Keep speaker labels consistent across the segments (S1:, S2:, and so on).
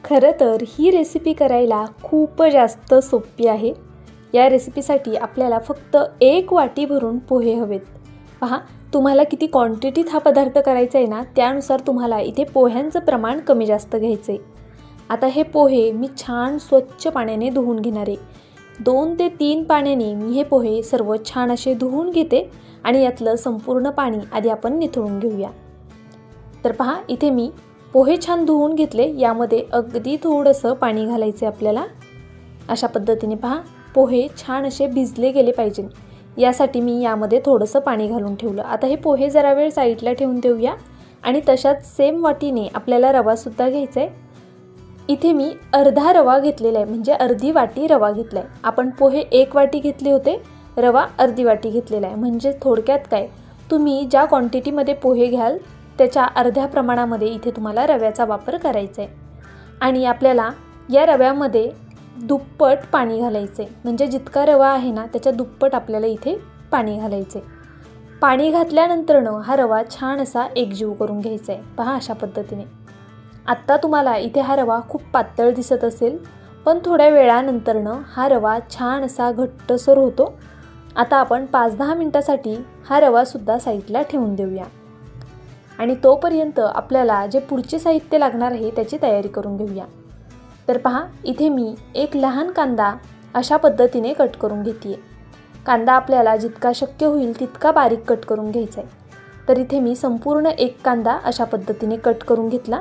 S1: खरं तर ही रेसिपी करायला खूप जास्त सोपी आहे। या रेसिपीसाठी आपल्याला फक्त 1 वाटी भरून पोहे हवेत। पहा, तुम्हाला किती क्वांटिटीत हा पदार्थ करायचा आहे ना, त्यानुसार तुम्हाला इथे पोह्यांचं प्रमाण कमी जास्त घ्यायचं आहे। आता हे पोहे मी छान स्वच्छ पाण्याने धुवून घेणार आहे। 2 ते 3 पाण्याने मी हे पोहे सर्व छान असे धुवून घेते आणि यातलं संपूर्ण पाणी आधी आपण निथळून घेऊया। तर पहा, इथे मी पोहे छान धुवून घेतले। यामध्ये अगदी थोडंसं पाणी घालायचे आपल्याला। अशा पद्धतीने पहा, पोहे छान असे भिजले गेले पाहिजे, यासाठी मी यामध्ये थोडंसं पाणी घालून ठेवलं। आता हे पोहे जरा वेळ साईडला ठेवून देऊया आणि तशाच सेम वाटीने आपल्याला रवा सुद्धा घ्यायचा आहे। इथे मी अर्धा रवा घेतलेला आहे, म्हणजे अर्धी वाटी रवा घेतला आहे। आपण पोहे 1 वाटी घेतले होते, रवा अर्धी वाटी घेतलेला आहे। म्हणजे थोडक्यात काय, तुम्ही ज्या क्वांटिटीमध्ये पोहे घ्याल त्याच्या अर्ध्या प्रमाणामध्ये इथे तुम्हाला रव्याचा वापर करायचा आहे। आणि आपल्याला या रव्यामध्ये दुप्पट पाणी घालायचे, म्हणजे जितका रवा आहे ना त्याच्या दुप्पट आपल्याला इथे पाणी घालायचे। पाणी घातल्यानंतरनं हा रवा छान असा एकजीव करून घ्यायचा आहे। पहा, अशा पद्धतीने। आत्ता तुम्हाला इथे हा रवा खूप पातळ दिसत असेल, पण थोड्या वेळानंतरनं हा रवा छान असा घट्टसर होतो। आता आपण 5-10 मिनिटासाठी हा रवासुद्धा साईडला ठेवून देऊया आणि तोपर्यंत आपल्याला जे पुढचे साहित्य लागणार आहे त्याची तयारी करून घेऊया। तर पहा, इथे मी एक लहान कांदा अशा पद्धतीने कट करून घेते। कांदा आपल्याला जितका शक्य होईल तितका बारीक कट करून घ्यायचा आहे। तर इथे मी संपूर्ण एक कांदा अशा पद्धतीने कट करून घेतला।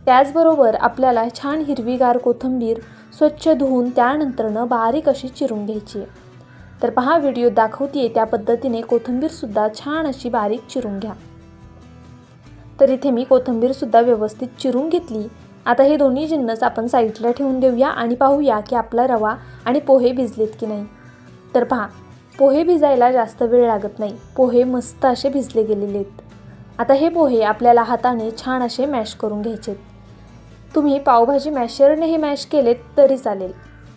S1: त्याचबरोबर आपल्याला छान हिरवीगार कोथिंबीर स्वच्छ धुवून त्यानंतरनं बारीक अशी चिरून घ्यायची आहे। तर पहा, व्हिडिओ दाखवते त्या पद्धतीने कोथिंबीरसुद्धा छान अशी बारीक चिरून घ्या। तर इथे मी कोथिंबीरसुद्धा व्यवस्थित चिरून घेतली। आता हे दोन्ही जिन्नस आपण साईडला ठेवून देऊया आणि पाहूया की आपला रवा आणि पोहे भिजलेत की नाही। तर पहा, पोहे भिजायला जास्त वेळ लागत नाही, पोहे मस्त असे भिजले गेलेले आहेत। आता हे पोहे आपल्याला हाताने छान असे मॅश करून घ्यायचे। तुम्ही पावभाजी मॅशरने हे मॅश केलेत तरी चालेल,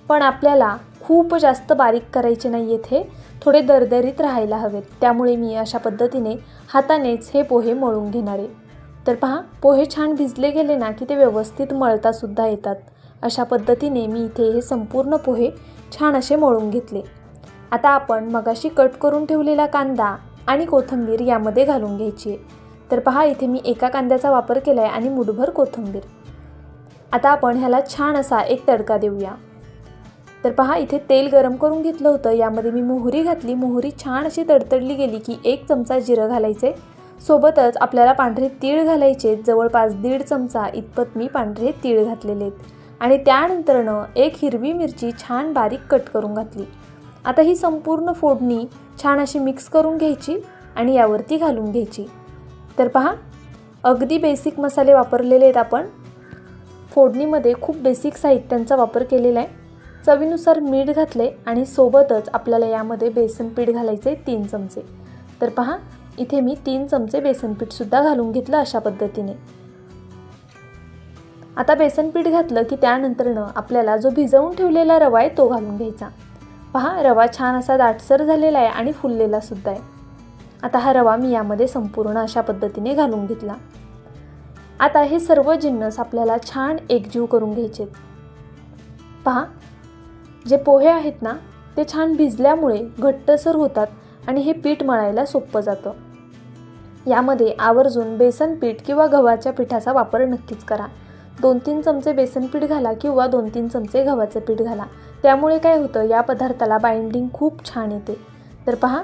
S1: पण आपल्याला खूप जास्त बारीक करायचे नाही आहेत, हे थोडे दरदरीत राहायला हवेत। त्यामुळे मी अशा पद्धतीने हातानेच हे पोहे मळून घेणार आहे। तर पहा, पोहे छान भिजले गेले ना की ते व्यवस्थित मळता सुद्धा येतात। अशा पद्धतीने मी इथे हे संपूर्ण पोहे छान असे मळून घेतले। आता आपण मगाशी कट करून ठेवलेला कांदा आणि कोथिंबीर यामध्ये घालून घ्यायची आहे। तर पहा, इथे मी एका कांद्याचा वापर केला आहे आणि मुठभर कोथिंबीर। आता आपण ह्याला छान असा एक तडका देऊया। तर पहा, इथे तेल गरम करून घेतलं होतं, यामध्ये मी मोहरी घातली। मोहरी छान अशी तडतडली गेली की 1 चमचा जिरं घालायचे, सोबतच आपल्याला पांढरे तीळ घालायचे। जवळपास 1.5 चमचा इतपत मी पांढरे तीळ घातलेले आहेत आणि त्यानंतरनं 1 हिरवी मिरची छान बारीक कट करून घातली। आता ही संपूर्ण फोडणी छान अशी मिक्स करून घ्यायची आणि यावरती घालून घ्यायची। तर पहा, अगदी बेसिक मसाले वापरलेले आहेत आपण। फोडणीमध्ये खूप बेसिक साहित्यांचा वापर केलेला आहे। चवीनुसार मीठ घातले आणि सोबतच आपल्याला यामध्ये बेसन पीठ घालायचे 3 चमचे। तर पहा, इथे मी 3 चमचे बेसन पीठसुद्धा घालून घेतलं अशा पद्धतीने। आता बेसन पीठ घातलं की त्यानंतरनं आपल्याला जो भिजवून ठेवलेला रवा आहे तो घालून घ्यायचा। पहा, रवा छान असा दाटसर झालेला आहे आणि फुललेला सुद्धा आहे। आता हा रवा मी यामध्ये संपूर्ण अशा पद्धतीने घालून घेतला। आता हे सर्व जिन्नस आपल्याला छान एकजीव करून घ्यायचे। पहा, जे पोहे आहेत ना ते छान भिजल्यामुळे घट्टसर होतात आणि हे पीठ मळायला सोपं जातं। यामध्ये आवर्जून बेसन पीठ किंवा गव्हाच्या पिठाचा वापर नक्कीच करा। 2-3 चमचे बेसन पीठ घाला किंवा 2-3 चमचे गव्हाचं पीठ घाला, त्यामुळे काय होतं, या पदार्थाला बाइंडिंग खूप छान येते। तर पहा,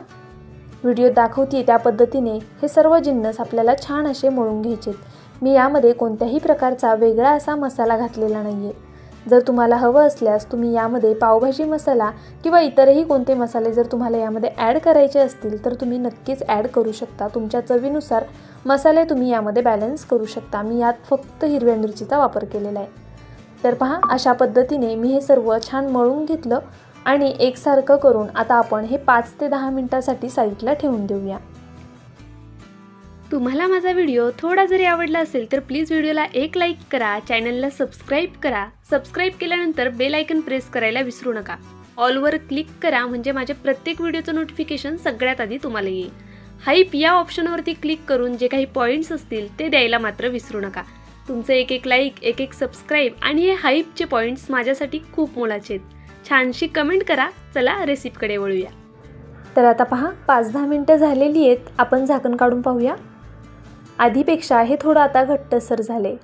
S1: व्हिडिओ दाखवते त्या पद्धतीने हे सर्व जिन्नस आपल्याला छान असे मळून घ्यायचे। मी यामध्ये कोणत्याही प्रकारचा वेगळा असा मसाला घातलेला नाही आहे। जर तुम्हाला हवं असल्यास तुम्ही यामध्ये पावभाजी मसाला किंवा इतरही कोणते मसाले जर तुम्हाला यामध्ये ॲड करायचे असतील तर तुम्ही नक्कीच ॲड करू शकता। तुमच्या चवीनुसार मसाले तुम्ही यामध्ये बॅलन्स करू शकता। मी यात फक्त हिरव्या मिरचीचा वापर केलेला आहे। तर पहा, अशा पद्धतीने मी हे सर्व छान मळून घेतलं आणि एकसारखं करून आता आपण हे 5 ते 10 मिनिटासाठी साईडला ठेवून देऊया।
S2: तुम्हाला माझा व्हिडिओ थोडा जरी आवडला असेल तर प्लीज व्हिडिओला एक लाईक करा, चॅनलला सबस्क्राईब करा। सबस्क्राईब केल्यानंतर बेल आयकन प्रेस करायला विसरू नका। ऑलवर क्लिक करा, म्हणजे माझे प्रत्येक व्हिडिओचं नोटिफिकेशन सगळ्यात आधी तुम्हाला येईल। हाईप या ऑप्शनवरती क्लिक करून जे काही पॉईंट्स असतील ते द्यायला मात्र विसरू नका। तुमचे एक एक लाईक, एक एक सबस्क्राईब आणि हे हाईपचे पॉईंट्स माझ्यासाठी खूप मोलाचे आहेत. छानशी कमेंट करा. चला रेसिपीकडे वळूया.
S1: तर आता पहा 5-10 मिनटं झालेली आहेत. आपण झाकण काढून पाहूया. आधीपेक्षा हे थोडं आता घट्टसर झाले.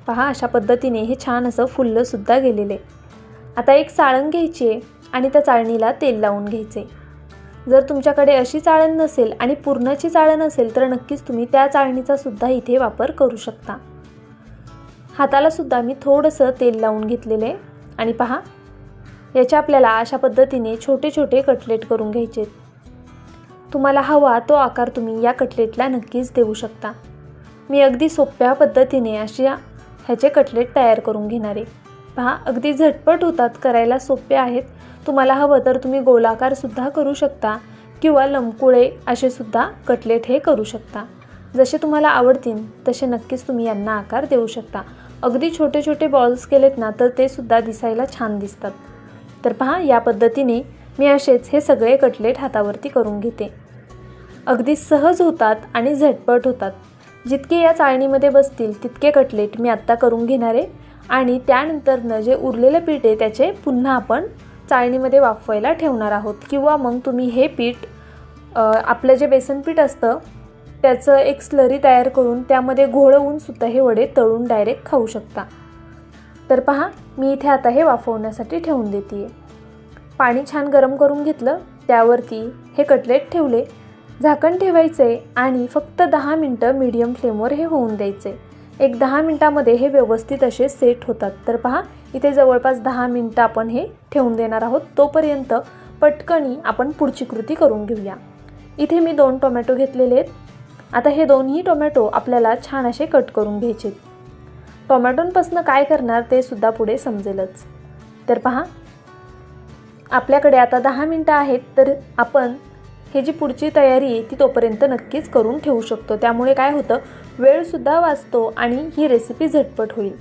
S1: पहा अशा पद्धतीने हे छान असं फुललंसुद्धा गेलेले. आता एक चाळण घ्यायची आहे आणि त्या चाळणीला तेल लावून घ्यायचे. जर तुमच्याकडे अशी चाळण नसेल आणि पुरणाची चाळण असेल तर नक्कीच तुम्ही त्या चाळणीचा सुद्धा इथे वापर करू शकता. हाताला सुद्धा मी थोडंसं तेल लावून घेतलेले आणि पहा याच्या आपल्याला अशा पद्धतीने छोटे छोटे कटलेट करून घ्यायचे. तुम्हाला हवा तो आकार तुम्ही या कटलेटला नक्कीच देऊ शकता. मी अगदी सोप्या पद्धतीने ह्याचे कटलेट तयार करून घेणार आहे. पहा अगदी झटपट होतात, करायला सोपे आहेत. तुम्हाला हवं तर तुम्ही गोलाकारसुद्धा करू शकता किंवा लंबकुळे असे सुद्धा कटलेट हे करू शकता. जसे तुम्हाला आवडतील तसे नक्कीच तुम्ही यांना आकार देऊ शकता. अगदी छोटे छोटे बॉल्स केलेत ना तर ते सुद्धा दिसायला छान दिसतात. तर पहा या पद्धतीने मी असेच हे सगळे कटलेट हातावरती करून घेते. अगदी सहज होतात आणि झटपट होतात. जितके या चाळणीमध्ये बसतील तितके कटलेट मी आत्ता करून घेणार आहे आणि त्यानंतरनं जे उरलेले पीठ आहे त्याचे पुन्हा आपण चाळणीमध्ये वाफवायला ठेवणार आहोत. किंवा मग तुम्ही हे पीठ आपलं जे बेसन पीठ असतं त्याचं एक स्लरी तयार करून त्यामध्ये घोळवून सुद्धा हे वडे तळून डायरेक्ट खाऊ शकता. तर पहा मी इथे आता हे वाफवण्यासाठी ठेवून देते आहे. पाणी छान गरम करून घेतलं, त्यावरती हे कटलेट ठेवले. झाकण ठेवायचे आणि फक्त 10 मिनटं मीडियम फ्लेमवर हे होऊन द्यायचे. एक 10 मिनटामध्ये हे व्यवस्थित असे सेट होतात. तर पहा इथे जवळपास 10 मिनटं आपण हे ठेवून देणार आहोत. तोपर्यंत पटकनी आपण पुढची कृती करून घेऊया. इथे मी 2 टोमॅटो घेतलेले आहेत. आता हे दोन्ही टोमॅटो आपल्याला छान असे कट करून घ्यायचे. टोमॅटोंपासून काय करणार ते सुद्धा पुढे समजेलच. तर पहा आपल्याकडे आता 10 मिनटं आहेत. तर आपण हे जी पुढची तयारी आहे ती तोपर्यंत नक्कीच करून ठेवू शकतो. त्यामुळे काय होतं, वेळसुद्धा वाचतो आणि ही रेसिपी झटपट होईल.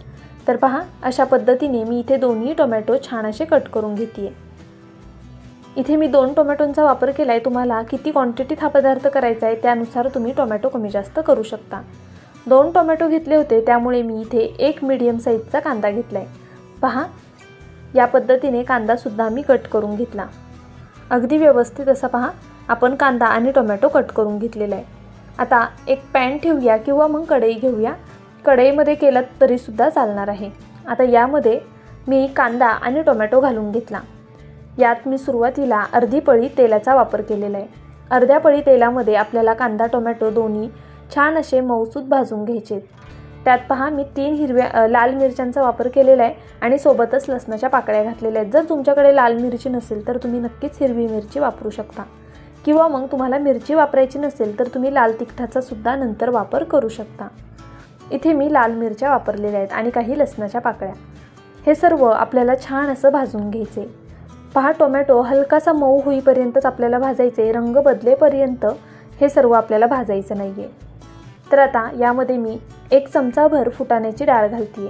S1: तर पहा अशा पद्धतीने मी इथे दोन्ही टोमॅटो छान असे कट करून घेते. इथे मी 2 टोमॅटोंचा वापर केला आहे. तुम्हाला किती क्वांटिटीत हा पदार्थ करायचा आहे त्यानुसार तुम्ही टोमॅटो कमी जास्त करू शकता. 2 टोमॅटो घेतले होते त्यामुळे मी इथे 1 मीडियम साईजचा कांदा घेतला आहे. पहा या पद्धतीने कांदासुद्धा मी कट करून घेतला. अगदी व्यवस्थित असा पहा आपण कांदा आणि टोमॅटो कट करून घेतलेला आहे. आता एक पॅन ठेवूया किंवा मग कढई घेऊया. कढईमध्ये केलं तरीसुद्धा चालणार आहे. आता यामध्ये मी कांदा आणि टोमॅटो घालून घेतला. यात मी सुरुवातीला अर्धी पळी तेलाचा वापर केलेला आहे. अर्ध्या पळी तेलामध्ये आपल्याला कांदा टोमॅटो दोन्ही छान असे मऊसूत भाजून घ्यायचे. त्यात पहा मी 3 लाल मिरच्यांचा वापर केलेला आहे आणि सोबतच लसणाच्या पाकळ्या घातलेल्या आहेत. जर तुमच्याकडे लाल मिरची नसेल तर तुम्ही नक्कीच हिरवी मिरची वापरू शकता किंवा मग तुम्हाला मिरची वापरायची नसेल तर तुम्ही लाल तिखटाचा सुद्धा नंतर वापर करू शकता. इथे मी लाल मिरच्या वापरलेल्या आहेत आणि काही लसणाच्या पाकळ्या. हे सर्व आपल्याला छान असं भाजून घ्यायचे. पहा टोमॅटो हलकासा मऊ होईपर्यंतच आपल्याला भाजायचे. रंग बदलेपर्यंत हे सर्व आपल्याला भाजायचं नाही आहे. तर आता यामध्ये मी 1 चमचाभर फुटाण्याची डाळ घालते.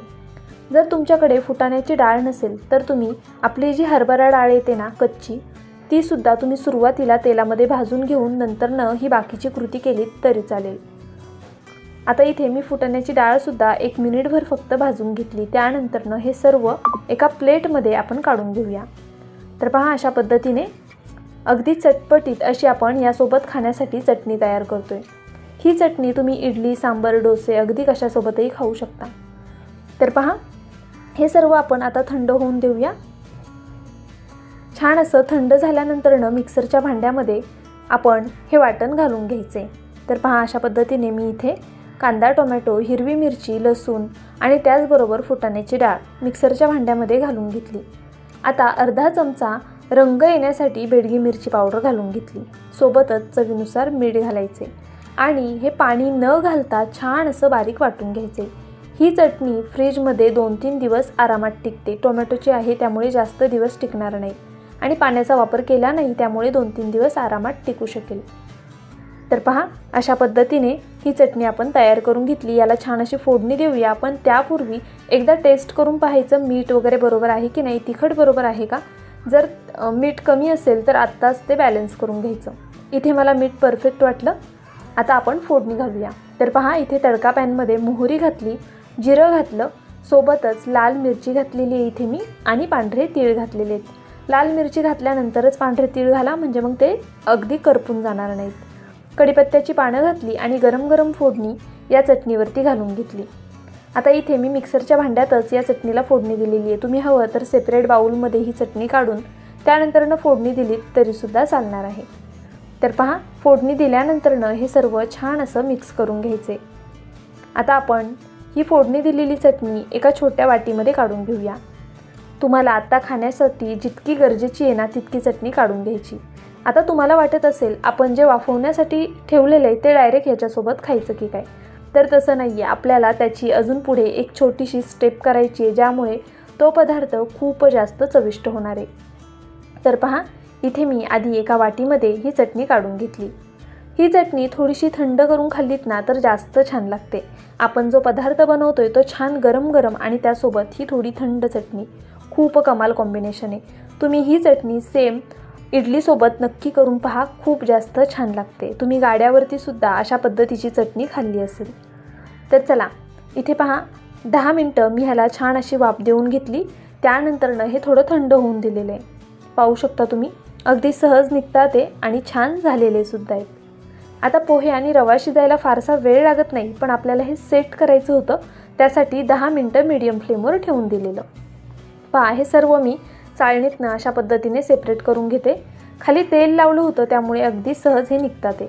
S1: जर तुमच्याकडे फुटाण्याची डाळ नसेल तर तुम्ही आपली जी हरभरा डाळ येते ना कच्ची तीसुद्धा तुम्ही सुरुवातीला तेलामध्ये भाजून घेऊन नंतरनं ही बाकीची कृती केली तरी चालेल. आता इथे मी फुटाण्याची डाळसुद्धा 1 मिनिटभर फक्त भाजून घेतली. त्यानंतरनं हे सर्व एका प्लेटमध्ये आपण काढून घेऊया. तर पहा अशा पद्धतीने अगदी चटपटीत अशी आपण यासोबत खाण्यासाठी चटणी तयार करतोय. ही चटणी तुम्ही इडली, सांबर, डोसे अगदी कशासोबतही खाऊ शकता. तर पहा हे सर्व आपण आता थंड होऊन देऊया. छान असं थंड झाल्यानंतरनं मिक्सरच्या भांड्यामध्ये आपण हे वाटण घालून घ्यायचे. तर पहा अशा पद्धतीने मी इथे कांदा, टोमॅटो, हिरवी मिरची, लसूण आणि त्याचबरोबर फुटाण्याची डाळ मिक्सरच्या भांड्यामध्ये घालून घेतली. आता अर्धा चमचा रंग येण्यासाठी बेडगी मिरची पावडर घालून घेतली. सोबतच चवीनुसार मीठ घालायचे आणि हे पाणी न घालता छान असं बारीक वाटून घ्यायचे. ही चटणी फ्रीजमध्ये 2-3 दिवस आरामात टिकते. टोमॅटोची आहे त्यामुळे जास्त दिवस टिकणार नाही आणि पाण्याचा वापर केला नाही त्यामुळे 2-3 दिवस आरामात टिकू शकेल. तर पहा अशा पद्धतीने ही चटणी आपण तयार करून घेतली. याला छान अशी फोडणी देऊया. आपण त्यापूर्वी एकदा टेस्ट करून पाहायचं मीठ वगैरे बरोबर आहे की नाही, तिखट बरोबर आहे का. जर मीठ कमी असेल तर आत्ताच ते बॅलन्स करून घ्यायचं. इथे मला मीठ परफेक्ट वाटलं. आता आपण फोडणी घालूया. तर पहा इथे तडका पॅनमध्ये मोहरी घातली, जिरं घातलं, सोबतच लाल मिरची घातलेली आहे इथे मी आणि पांढरे तीळ घातलेले आहेत। लाल मिरची घातल्यानंतरच पांढरे तीळ घाला, म्हणजे मग ते अगदी करपून जाणार नाहीत। कढीपत्त्याची पानं घातली आणि गरम गरम फोडणी या चटणीवरती घालून घेतली। आता इथे मी मिक्सरच्या भांड्यातच या चटणीला फोडणी दिलेली आहे। तुम्ही हवं तर सेपरेट बाउलमध्ये ही चटणी काढून त्यानंतरनं फोडणी दिलीत तरीसुद्धा चालणार आहे। तर पहा, फोडणी दिल्यानंतरनं हे सर्व छान असं मिक्स करून घ्यायचे। आता आपण ही फोडणी दिलेली चटणी एका छोट्या वाटीमध्ये काढून घेऊया। तुम्हाला आता खाण्यासाठी जितकी गरजेची आहे ना तितकी चटणी काढून घ्यायची। आता तुम्हाला वाटत असेल आपण जे वाफवण्यासाठी ठेवलेलं आहे ते डायरेक्ट ह्याच्यासोबत खायचं की काय, तर तसं नाही आहे। आपल्याला त्याची अजून पुढे एक छोटीशी स्टेप करायची आहे, ज्यामुळे तो पदार्थ खूप जास्त चविष्ट होणार आहे। तर पहा, इथे मी आधी एका वाटीमध्ये ही चटणी काढून घेतली। ही चटणी थोडीशी थंड करून खाल्लीत ना तर जास्त छान लागते। आपण जो पदार्थ बनवतोय तो छान गरम गरम आणि त्यासोबत ही थोडी थंड चटणी, खूप कमाल कॉम्बिनेशन आहे। तुम्ही ही चटणी सेम इडलीसोबत नक्की करून पहा, खूप जास्त छान लागते। तुम्ही गाड्यावरती सुद्धा अशा पद्धतीची चटणी खाल्ली असेल। तर चला, इथे पहा 10 मिनटं मी ह्याला छान अशी वाफ देऊन घेतली। त्यानंतरनं हे थोडं थंड होऊन दिलेलं आहे। पाहू शकता तुम्ही, अगदी सहज निघतात ते आणि छान झालेले सुद्धा आहेत। आता पोहे आणि रवा शिजायला फारसा वेळ लागत नाही, पण आपल्याला हे सेट करायचं होतं, त्यासाठी 10 मिनटं मीडियम फ्लेमवर ठेवून दिलेलं। पहा, हे सर्व मी चाळणीतनं अशा पद्धतीने सेपरेट करून घेते। खाली तेल लावलं होतं त्यामुळे अगदी सहज हे निघतात ते।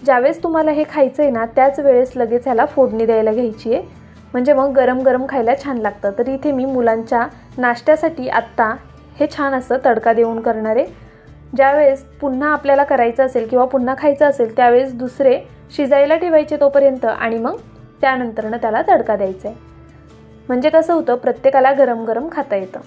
S1: ज्यावेळेस तुम्हाला हे खायचं आहे ना त्याच वेळेस लगेच ह्याला फोडणी द्यायला घ्यायची आहे, म्हणजे मग गरम गरम खायला छान लागतं। तर इथे मी मुलांच्या नाश्त्यासाठी आत्ता हे छान असं तडका देऊन करणार आहे। ज्यावेळेस पुन्हा आपल्याला करायचं असेल किंवा पुन्हा खायचं असेल त्यावेळेस दुसरे शिजायला ठेवायचे तोपर्यंत आणि मग त्यानंतरनं त्याला तडका द्यायचा आहे, म्हणजे कसं होतं प्रत्येकाला गरम गरम खाता येतं।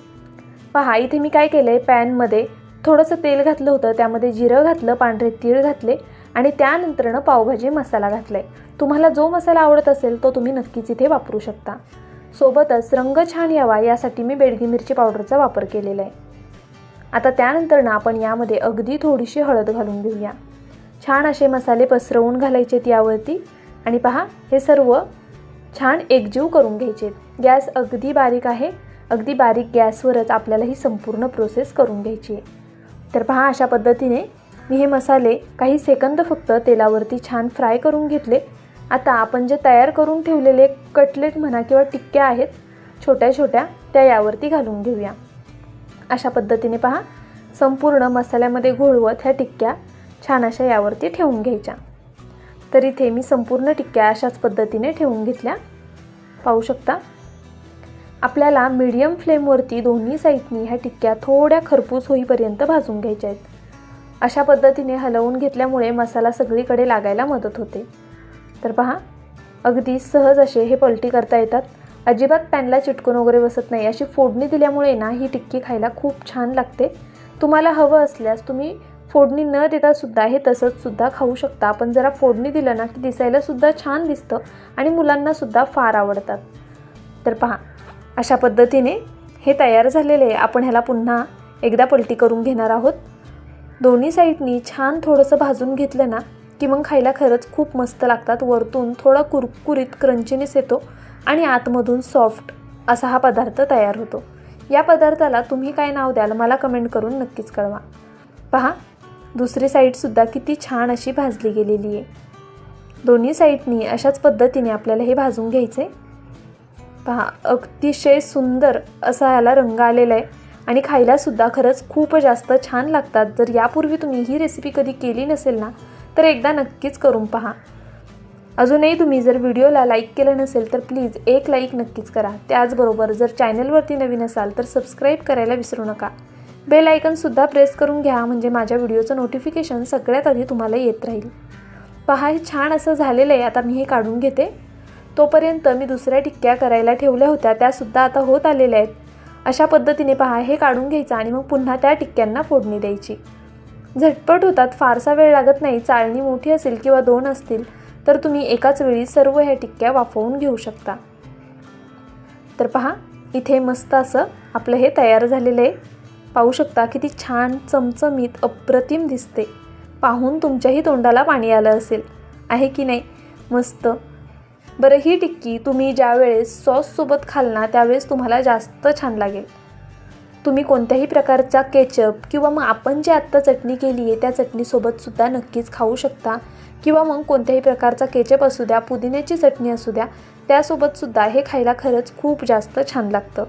S1: पहा, इथे मी काय केलं आहे, पॅनमध्ये थोडंसं तेल घातलं होतं, त्यामध्ये जिरं घातलं, पांढरे तीळ घातले आणि त्यानंतरनं पावभाजी मसाला घातला आहे। तुम्हाला जो मसाला आवडत असेल तो तुम्ही नक्कीच इथे वापरू शकता। सोबतच रंग छान यावा यासाठी मी बेडगी मिरची पावडरचा वापर केलेला आहे। आता त्यानंतरनं आपण यामध्ये अगदी थोडीशी हळद घालून घेऊया। छान असे मसाले पसरवून घालायचेत यावरती आणि पहा, हे सर्व छान एकजीव करून घ्यायचे। गॅस अगदी बारीक आहे, अगदी बारीक गॅसवरच आपल्याला ही संपूर्ण प्रोसेस करून घ्यायची आहे। तर पहा, अशा पद्धतीने मी हे मसाले काही सेकंद फक्त तेलावरती छान फ्राय करून घेतले। आता आपण जे तयार करून ठेवलेले कटलेट म्हणा किंवा टिक्क्या आहेत छोट्या छोट्या, त्या यावरती घालून घेऊया। अशा पद्धतीने पहा, संपूर्ण मसाल्यामध्ये घोळवत ह्या टिक्क्या छान अशा यावरती ठेवून घ्यायच्या। तर इथे मी संपूर्ण टिक्क्या अशाच पद्धतीने ठेवून घेतल्या। पाहू शकता, आपल्याला मीडियम फ्लेमवरती दोन्ही साईडनी ह्या टिक्क्या थोड्या खरपूस होईपर्यंत भाजून घ्यायच्या आहेत। अशा पद्धतीने हलवून घेतल्यामुळे मसाला सगळीकडे लागायला मदत होते। तर पहा, अगदी सहज असे हे पलटी करता येतात, अजिबात पॅनला चिटकून वगैरे बसत नाही। अशी फोडणी दिल्यामुळे ना ही टिक्की खायला खूप छान लागते। तुम्हाला हवं असल्यास तुम्ही फोडणी न देता सुद्धा हे तसंच सुद्धा खाऊ शकता। आपण जरा फोडणी दिलं ना की दिसायला सुद्धा छान दिसतं आणि मुलांना सुद्धा फार आवडतात। तर पहा, अशा पद्धतीने हे तयार झालेले आहे। आपण ह्याला पुन्हा एकदा पलटी करून घेणार आहोत। दोन्ही साईडनी छान थोडंसं भाजून घेतलं ना की मग खायला खरंच खूप मस्त लागतात। वरतून थोडा कुरकुरीत क्रंचीनेस येतो आणि आतमधून सॉफ्ट असा हा पदार्थ तयार होतो। या पदार्थाला तुम्ही काय नाव द्याल मला कमेंट करून नक्कीच कळवा। पहा, दुसरी साईडसुद्धा किती छान अशी भाजली गेलेली आहे। दोन्ही साईडनी अशाच पद्धतीने आपल्याला हे भाजून घ्यायचं आहे। पहा, अतिशय सुंदर असा याला रंग आलेला आहे आणि खायलासुद्धा खरंच खूप जास्त छान लागतात। जर यापूर्वी तुम्ही ही रेसिपी कधी केली नसेल ना तर एकदा नक्कीच करून पहा। अजूनही तुम्ही जर व्हिडिओला लाईक केलं नसेल तर प्लीज एक लाईक नक्कीच करा। त्याचबरोबर जर चॅनलवरती नवीन असाल तर सबस्क्राईब करायला विसरू नका। बेल आयकॉनसुद्धा प्रेस करून घ्या, म्हणजे माझ्या व्हिडिओचं नोटिफिकेशन सगळ्यात आधी तुम्हाला येत राहील। पहा, हे छान असं झालेलं आहे। आता मी हे काढून घेते। तोपर्यंत मी दुसऱ्या टिक्क्या करायला ठेवल्या होत्या, त्यासुद्धा आता होत आलेल्या आहेत। अशा पद्धतीने पहा, हे काढून घ्यायचं आणि मग पुन्हा त्या टिक्क्यांना फोडणी द्यायची। झटपट होतात, फारसा वेळ लागत नाही। चाळणी मोठी असेल किंवा 2 असतील तर तुम्ही एकाच वेळी सर्व ह्या टिक्क्या वाफवून घेऊ शकता। तर पहा, इथे मस्त असं आपलं हे तयार झालेलं आहे। पाहू शकता किती छान चमचमीत अप्रतिम दिसते। पाहून तुमच्याही तोंडाला पाणी आलं असेल, आहे की नाही? मस्त बरं, ही टिक्की तुम्ही ज्यावेळेस सॉससोबत खाल ना त्यावेळेस तुम्हाला जास्त छान लागेल. तुम्ही कोणत्याही प्रकारचा केचप किंवा मग आपण जे आत्ता चटणी केली आहे त्या चटणीसोबतसुद्धा नक्कीच खाऊ शकता, किंवा मग कोणत्याही प्रकारचा केचप असू द्या, पुदिन्याची चटणी असू द्या, त्यासोबतसुद्धा हे खायला खरंच खूप जास्त छान लागतं.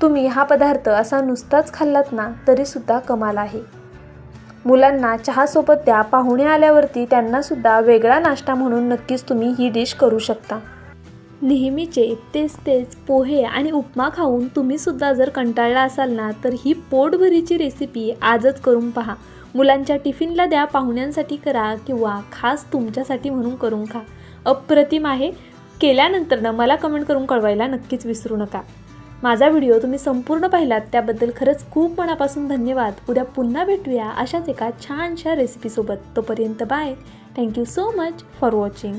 S1: तुम्ही हा पदार्थ असा नुसताच खाल्लात ना तरीसुद्धा कमाल आहे. मुलांना चहासोबत द्या, पाहुणे आल्यावरती त्यांनासुद्धा वेगळा नाश्ता म्हणून नक्कीच तुम्ही ही डिश करू शकता. नेहमीचे तेच पोहे आणि उपमा खाऊन तुम्हीसुद्धा जर कंटाळला असाल ना तर ही पोटभरीची रेसिपी आजच करून पहा. मुलांच्या टिफिनला द्या, पाहुण्यांसाठी करा किंवा खास तुमच्यासाठी म्हणून करून खा. अप्रतिम आहे. केल्यानंतर मला कमेंट करून कळवायला नक्कीच विसरू नका. माझा व्हिडिओ तुम्ही संपूर्ण पाहिलात त्याबद्दल खरंच खूप मनापासून धन्यवाद. उद्या पुन्हा भेटूया अशाच एका छानशा रेसिपीसोबत. तोपर्यंत bye. Thank you so much for watching.